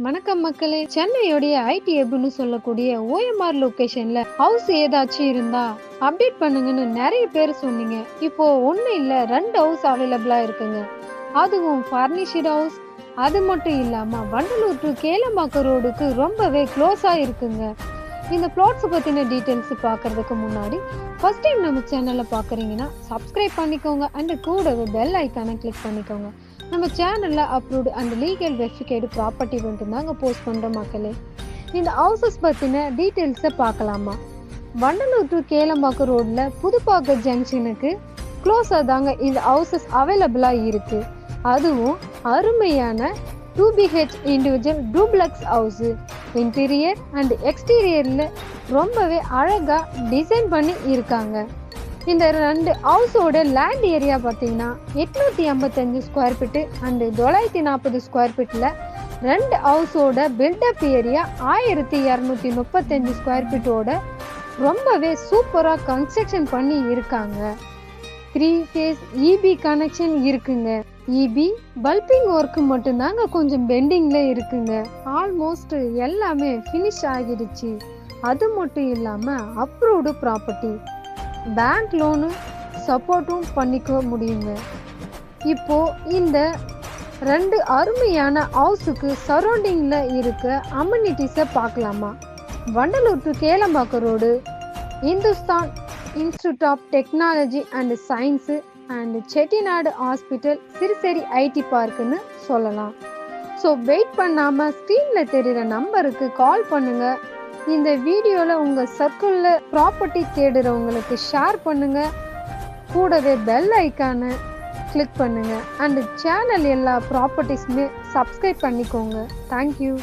வணக்கம் மக்களே. சென்னையோடைய ஐடி ஹப்னு சொல்லக்கூடிய ஓஎம்ஆர் லொகேஷன்ல ஹவுஸ் ஏதாச்சும் இருந்தா அப்டேட் பண்ணுங்கன்னு நிறைய பேர் சொன்னீங்க. இப்போ ஒண்ணு இல்ல 2 ஹவுஸ் அவைலபிளா இருக்குங்க. அதுவும் ஃபர்னிஷ்டு ஹவுஸ். அது மட்டும் இல்லாம வண்டலூர் டு கேளம்பாக்கம் ரோடுக்கு ரொம்பவே க்ளோஸா இருக்குங்க. இந்த பிளாட்ஸ் பத்தின டீடைல்ஸ் பார்க்கறதுக்கு முன்னாடி ஃபர்ஸ்ட் டைம் நம்ம சேனலை பார்க்குறீங்கன்னா சப்ஸ்கிரைப் பண்ணிக்கோங்க அண்ட் கூடவே பெல் ஐக்கானை கிளிக் பண்ணிக்கோங்க. நம்ம சேனல்ல அப்ரூவ்டு அண்ட் லீகல் வெரிஃபிகேடு ப்ராப்பர்ட்டி மட்டும் தாங்க போஸ்ட் பண்ற மக்களே. இந்த ஹவுசஸ் பத்தின டீடைல்ஸை பார்க்கலாமா? வண்டலூர் டு கேளம்பாக்கம் ரோட்ல புதுப்பாக்கம் ஜங்ஷனுக்கு க்ளோஸா தாங்க இந்த ஹவுசஸ் அவைலபிளா இருக்கு. அதுவும் அருமையான 2BH individual duplex house. Interior and எக்ஸ்டீரியர்ல ரொம்பவே அழகா டிசைன் பண்ணி இருக்காங்க. இந்த 2 ஹவுஸோட லேண்ட் ஏரியா பார்த்தீங்கன்னா 855 ஸ்கொயர் ஃபீட்டு அண்ட் 940 ஸ்கொயர் ஃபீட்டில் 2 ஹவுஸோட பில்டப் ஏரியா 1235 ஸ்கொயர் ஃபீட்டோட ரொம்பவே சூப்பராக கன்ஸ்ட்ரக்ஷன் பண்ணி இருக்காங்க. 3 ஃபேஸ் இபி கனெக்ஷன் இருக்குங்க. இபி பல்பிங் ஒர்க்கு மட்டும்தாங்க கொஞ்சம் பெண்டிங்ல இருக்குங்க. ஆல்மோஸ்ட் எல்லாமே ஃபினிஷ் ஆகிடுச்சு. அது மட்டும் இல்லாமல் அப்ரூவ்டு ப்ராப்பர்ட்டி, பேங்க் லோனு சப்போர்ட்டும் பண்ணிக்க முடியுங்க. இப்போ இந்த 2 அருமையான ஹவுஸுக்கு சரௌண்டிங்ல இருக்க அம்யூனிட்டிஸை பார்க்கலாமா? Vandalur to Kelambakkam road Hindustan institute of technology and science and Chettinad hospital Siruseri IT பார்க்குன்னு சொல்லலாம். ஸோ வெயிட் பண்ணாமல் ஸ்க்ரீனில் தெரிகிற நம்பருக்கு கால் பண்ணுங்கள். இந்த வீடியோவில் உங்கள் சர்க்கிளில் ப்ராப்பர்ட்டி தேடுறவங்களுக்கு ஷேர் பண்ணுங்கள். கூடவே பெல் ஐக்கானை கிளிக் பண்ணுங்கள் அண்ட் சேனல் எல்லா ப்ராப்பர்ட்டிஸுமே சப்ஸ்கிரைப் பண்ணிக்கோங்க. தேங்க்யூ.